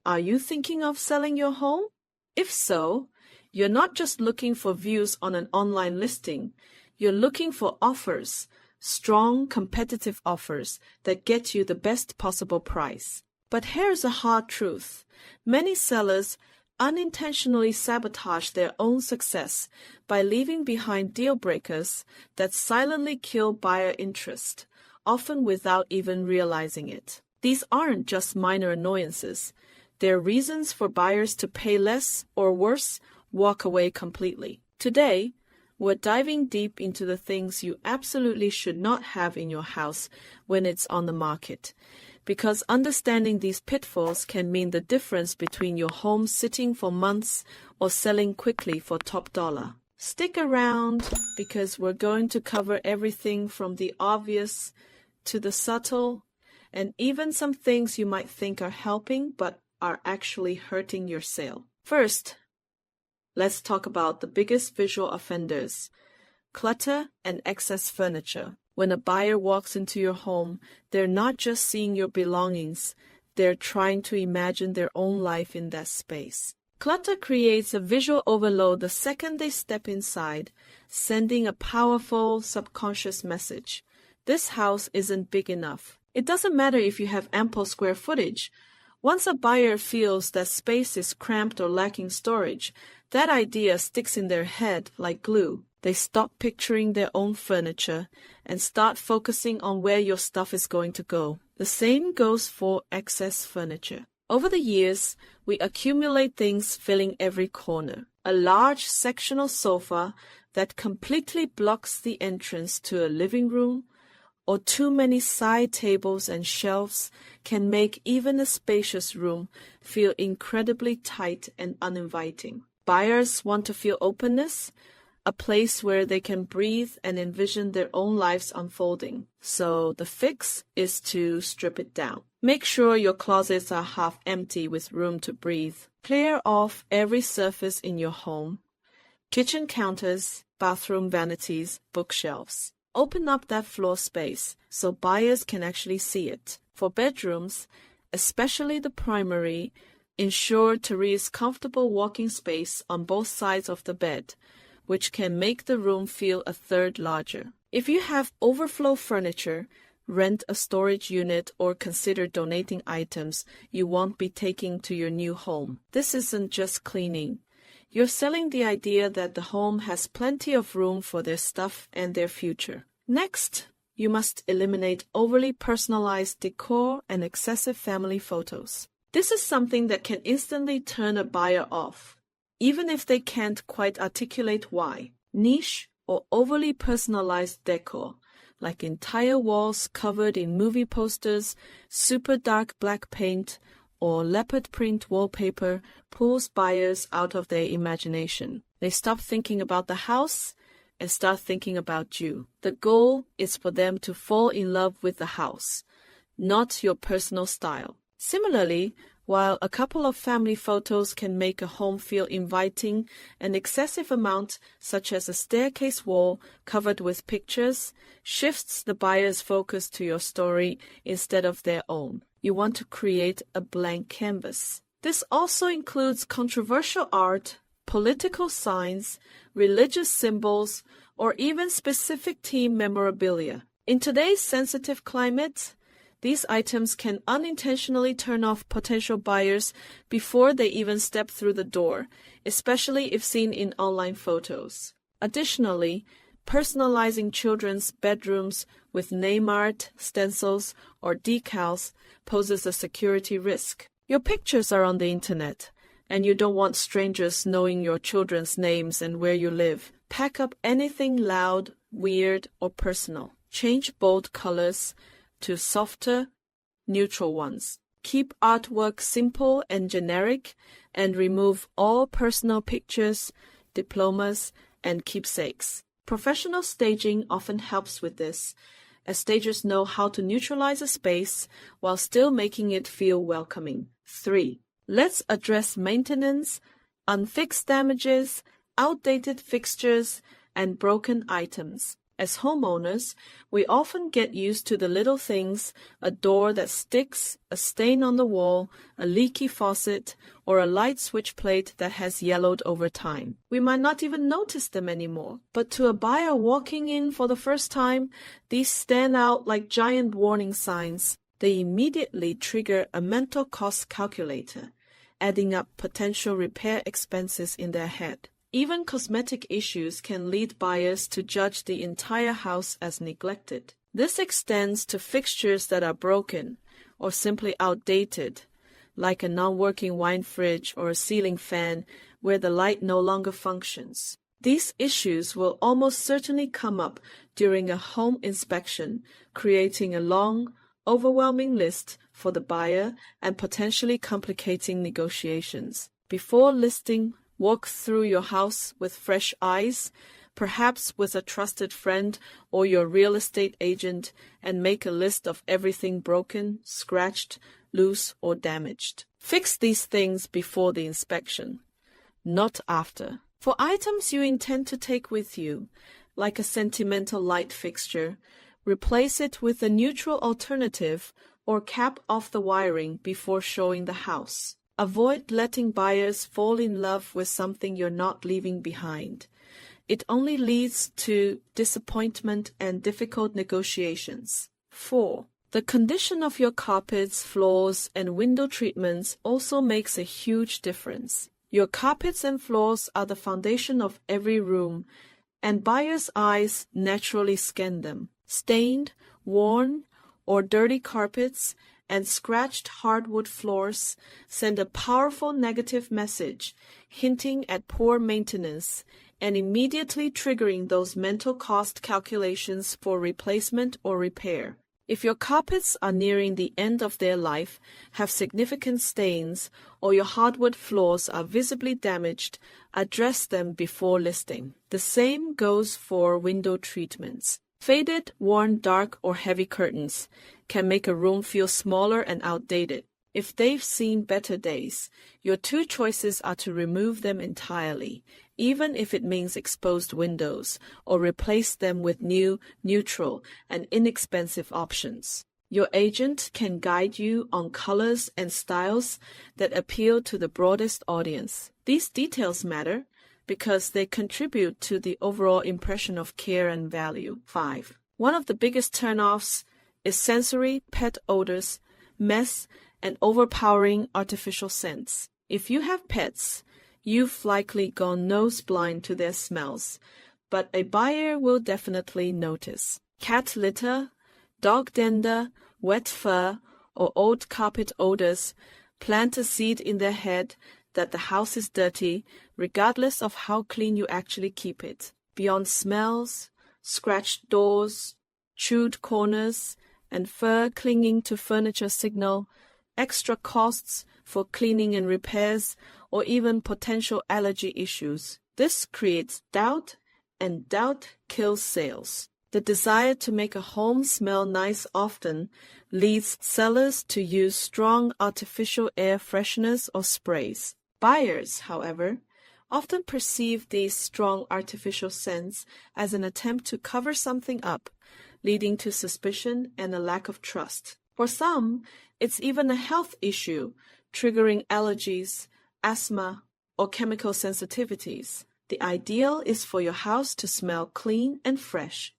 Are you thinking of selling your home? If so, you're not just looking for views on an online listing. You're looking for offers, strong, competitive offers that get you the best possible price. But here's a hard truth. Many sellers unintentionally sabotage their own success by leaving behind deal breakers that silently kill buyer interest, often without even realizing it. These aren't just minor annoyances. They're reasons for buyers to pay less or worse, walk away completely. Today, we're diving deep into the things you absolutely should not have in your house when it's on the market, because understanding these pitfalls can mean the difference between your home sitting for months or selling quickly for top dollar. Stick around because we're going to cover everything from the obvious to the subtle, and even some things you might think are helping but are actually hurting your sale. First, let's talk about the biggest visual offenders: clutter and excess furniture. When a buyer walks into your home, they're not just seeing your belongings, they're trying to imagine their own life in that space. Clutter creates a visual overload the second they step inside, sending a powerful subconscious message. This house isn't big enough. It doesn't matter if you have ample square footage. Once a buyer feels that space is cramped or lacking storage, that idea sticks in their head like glue. They stop picturing their own furniture and start focusing on where your stuff is going to go. The same goes for excess furniture. Over the years, we accumulate things filling every corner. A large sectional sofa that completely blocks the entrance to a living room, or too many side tables and shelves can make even a spacious room feel incredibly tight and uninviting. Buyers want to feel openness, a place where they can breathe and envision their own lives unfolding. So the fix is to strip it down. Make sure your closets are half empty with room to breathe. Clear off every surface in your home: kitchen counters, bathroom vanities, bookshelves. Open up that floor space so buyers can actually see it. For bedrooms, especially the primary, ensure there is comfortable walking space on both sides of the bed, which can make the room feel a third larger. If you have overflow furniture, rent a storage unit or consider donating items you won't be taking to your new home. This isn't just cleaning. You're selling the idea that the home has plenty of room for their stuff and their future. Next, you must eliminate overly personalized decor and excessive family photos. This is something that can instantly turn a buyer off, even if they can't quite articulate why. Niche or overly personalized decor, like entire walls covered in movie posters, super dark black paint, or leopard print wallpaper, pulls buyers out of their imagination. They stop thinking about the house and start thinking about you. The goal is for them to fall in love with the house, not your personal style. Similarly, while a couple of family photos can make a home feel inviting, an excessive amount, such as a staircase wall covered with pictures, shifts the buyer's focus to your story instead of their own. You want to create a blank canvas. This also includes controversial art, political signs, religious symbols, or even specific team memorabilia. In today's sensitive climate, these items can unintentionally turn off potential buyers before they even step through the door, especially if seen in online photos. Additionally, personalizing children's bedrooms with name art, stencils, or decals poses a security risk. Your pictures are on the internet, and you don't want strangers knowing your children's names and where you live. Pack up anything loud, weird, or personal. Change bold colors to softer, neutral ones. Keep artwork simple and generic, and remove all personal pictures, diplomas, and keepsakes. Professional staging often helps with this, as stagers know how to neutralize a space while still making it feel welcoming. 3. Let's address maintenance, unfixed damages, outdated fixtures, and broken items. As homeowners, we often get used to the little things, a door that sticks, a stain on the wall, a leaky faucet, or a light switch plate that has yellowed over time. We might not even notice them anymore. But to a buyer walking in for the first time, these stand out like giant warning signs. They immediately trigger a mental cost calculator, adding up potential repair expenses in their head. Even cosmetic issues can lead buyers to judge the entire house as neglected. This extends to fixtures that are broken or simply outdated, like a non-working wine fridge or a ceiling fan where the light no longer functions. These issues will almost certainly come up during a home inspection, creating a long, overwhelming list for the buyer and potentially complicating negotiations. Before listing, walk through your house with fresh eyes, perhaps with a trusted friend or your real estate agent, and make a list of everything broken, scratched, loose, or damaged. Fix these things before the inspection, not after. For items you intend to take with you, like a sentimental light fixture, replace it with a neutral alternative or cap off the wiring before showing the house. Avoid letting buyers fall in love with something you're not leaving behind. It only leads to disappointment and difficult negotiations. 4. The condition of your carpets, floors, and window treatments also makes a huge difference. Your carpets and floors are the foundation of every room, and buyers' eyes naturally scan them. Stained, worn, or dirty carpets and scratched hardwood floors send a powerful negative message, hinting at poor maintenance and immediately triggering those mental cost calculations for replacement or repair. If your carpets are nearing the end of their life, have significant stains, or your hardwood floors are visibly damaged, address them before listing. The same goes for window treatments. Faded, worn, dark, or heavy curtains can make a room feel smaller and outdated. If they've seen better days, your two choices are to remove them entirely, even if it means exposed windows, or replace them with new, neutral, and inexpensive options. Your agent can guide you on colors and styles that appeal to the broadest audience. These details matter because they contribute to the overall impression of care and value. 5. One of the biggest turnoffs is sensory pet odors, mess, and overpowering artificial scents. If you have pets, you've likely gone nose blind to their smells, but a buyer will definitely notice. Cat litter, dog dander, wet fur, or old carpet odors plant a seed in their head that the house is dirty, regardless of how clean you actually keep it. Beyond smells, scratched doors, chewed corners, and fur clinging to furniture signal extra costs for cleaning and repairs, or even potential allergy issues. This creates doubt, and doubt kills sales. The desire to make a home smell nice often leads sellers to use strong artificial air fresheners or sprays. Buyers, however, often perceive these strong artificial scents as an attempt to cover something up, leading to suspicion and a lack of trust. For some, it's even a health issue, triggering allergies, asthma, or chemical sensitivities. The ideal is for your house to smell clean and fresh.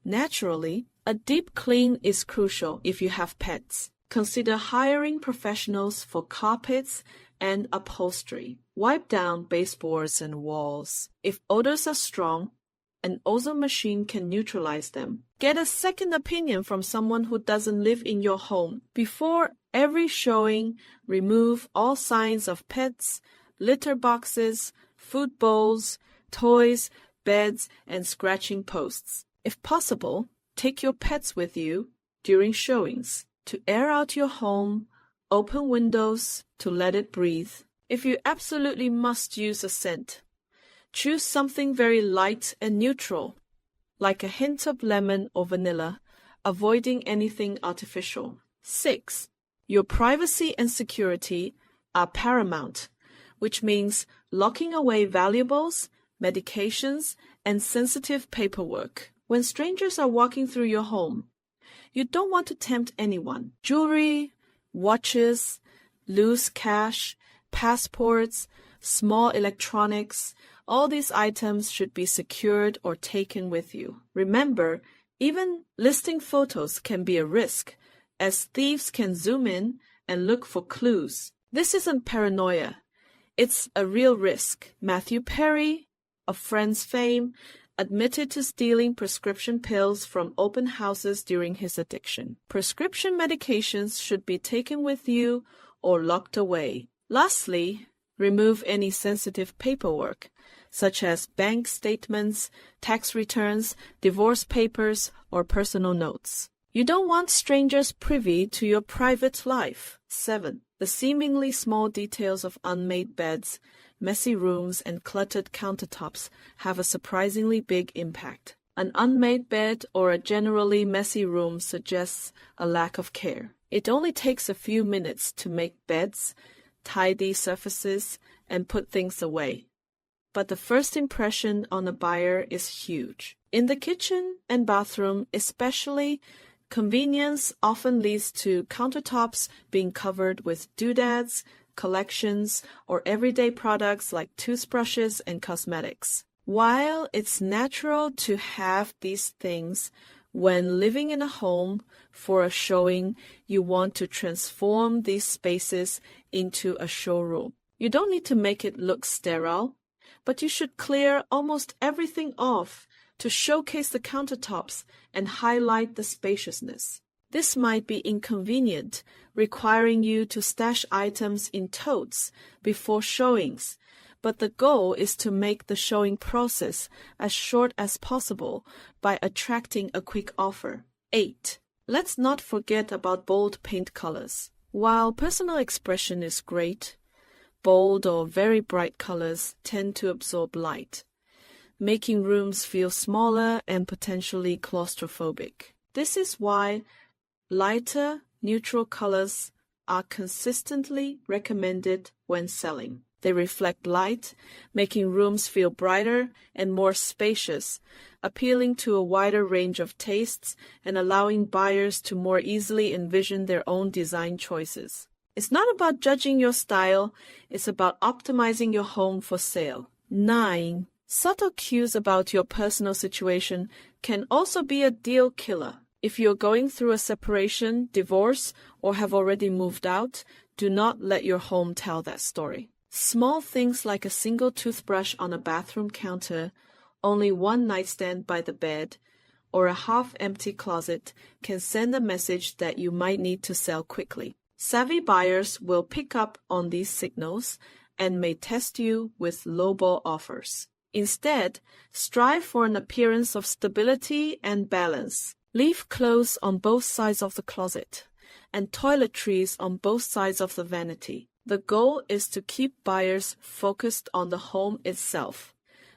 Naturally, a deep clean is crucial if you have pets. Consider hiring professionals for carpets and upholstery. Wipe down baseboards and walls. If odors are strong, an ozone machine can neutralize them. Get a second opinion from someone who doesn't live in your home. Before every showing, remove all signs of pets, litter boxes, food bowls, toys, beds, and scratching posts. If possible, take your pets with you during showings to air out your home, open windows to let it breathe. If you absolutely must use a scent, choose something very light and neutral, like a hint of lemon or vanilla, avoiding anything artificial. 6. Your privacy and security are paramount, which means locking away valuables, medications, and sensitive paperwork. When strangers are walking through your home, you don't want to tempt anyone. Jewelry, watches, loose cash, passports, small electronics, all these items should be secured or taken with you. Remember, even listing photos can be a risk, as thieves can zoom in and look for clues. This isn't paranoia. It's a real risk. Matthew Perry, of Friends fame, admitted to stealing prescription pills from open houses during his addiction. Prescription medications should be taken with you or locked away. Lastly, remove any sensitive paperwork, such as bank statements, tax returns, divorce papers, or personal notes. You don't want strangers privy to your private life. 7. The seemingly small details of unmade beds, messy rooms, and cluttered countertops have a surprisingly big impact. An unmade bed or a generally messy room suggests a lack of care. It only takes a few minutes to make beds, tidy surfaces, and put things away. But the first impression on a buyer is huge. In the kitchen and bathroom especially, convenience often leads to countertops being covered with doodads, collections, or everyday products like toothbrushes and cosmetics. While it's natural to have these things when living in a home for a showing, you want to transform these spaces into a showroom. You don't need to make it look sterile, but you should clear almost everything off to showcase the countertops and highlight the spaciousness. This might be inconvenient, requiring you to stash items in totes before showings, but the goal is to make the showing process as short as possible by attracting a quick offer. 8. Let's not forget about bold paint colors. While personal expression is great, bold or very bright colors tend to absorb light, making rooms feel smaller and potentially claustrophobic. This is why lighter, neutral colors are consistently recommended when selling. They reflect light, making rooms feel brighter and more spacious, appealing to a wider range of tastes and allowing buyers to more easily envision their own design choices. It's not about judging your style, it's about optimizing your home for sale. 9. Subtle cues about your personal situation can also be a deal killer. If you're going through a separation, divorce, or have already moved out, do not let your home tell that story. Small things like a single toothbrush on a bathroom counter, only one nightstand by the bed, or a half-empty closet can send a message that you might need to sell quickly. Savvy buyers will pick up on these signals and may test you with lowball offers. Instead, strive for an appearance of stability and balance. Leave clothes on both sides of the closet and toiletries on both sides of the vanity. The goal is to keep buyers focused on the home itself,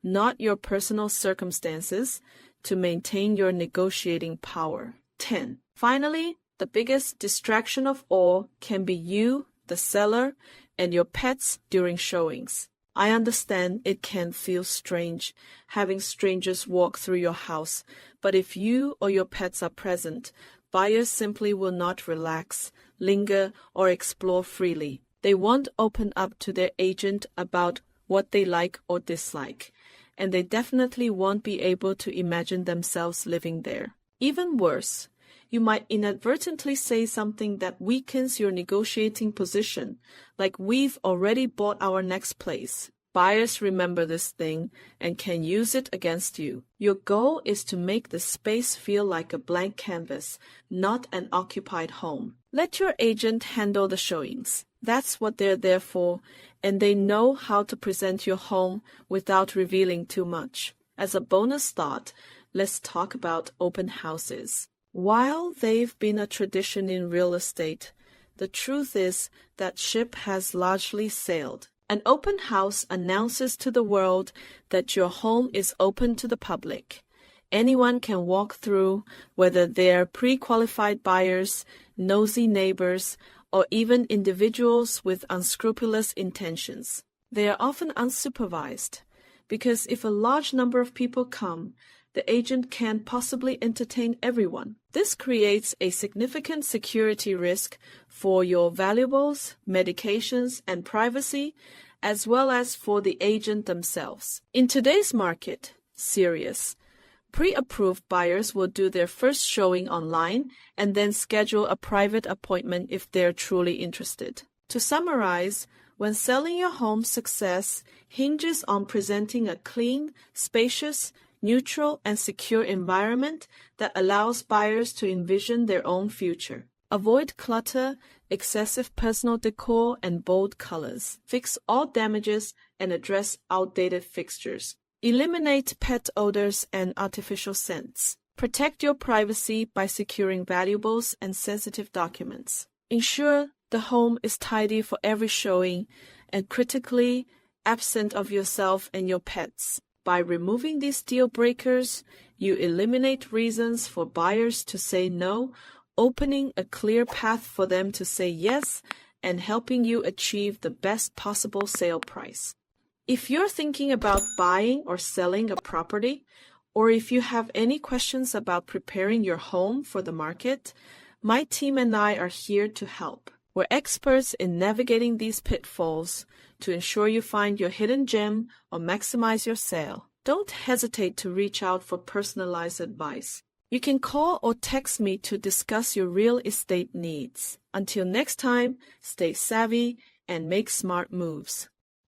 not your personal circumstances, to maintain your negotiating power. 10. Finally, the biggest distraction of all can be you, the seller, and your pets during showings. I understand it can feel strange having strangers walk through your house, but if you or your pets are present, buyers simply will not relax, linger, or explore freely. They won't open up to their agent about what they like or dislike, and they definitely won't be able to imagine themselves living there. Even worse, you might inadvertently say something that weakens your negotiating position, like "we've already bought our next place." Buyers remember this thing and can use it against you. Your goal is to make the space feel like a blank canvas, not an occupied home. Let your agent handle the showings. That's what they're there for, and they know how to present your home without revealing too much. As a bonus thought, let's talk about open houses. While they've been a tradition in real estate, the truth is that ship has largely sailed. An open house announces to the world that your home is open to the public. Anyone can walk through, whether they're pre-qualified buyers, nosy neighbors, or even individuals with unscrupulous intentions. They are often unsupervised, because if a large number of people come, the agent can't possibly entertain everyone. This creates a significant security risk for your valuables, medications, and privacy, as well as for the agent themselves. In today's market, serious, pre-approved buyers will do their first showing online and then schedule a private appointment if they're truly interested. To summarize, when selling your home, success hinges on presenting a clean, spacious, neutral, and secure environment that allows buyers to envision their own future. Avoid clutter, excessive personal decor, and bold colors. Fix all damages and address outdated fixtures. Eliminate pet odors and artificial scents. Protect your privacy by securing valuables and sensitive documents. Ensure the home is tidy for every showing and critically absent of yourself and your pets. By removing these deal breakers, you eliminate reasons for buyers to say no, opening a clear path for them to say yes, and helping you achieve the best possible sale price. If you're thinking about buying or selling a property, or if you have any questions about preparing your home for the market, my team and I are here to help. We're experts in navigating these pitfalls to ensure you find your hidden gem or maximize your sale. Don't hesitate to reach out for personalized advice. You can call or text me to discuss your real estate needs. Until next time, stay savvy and make smart moves.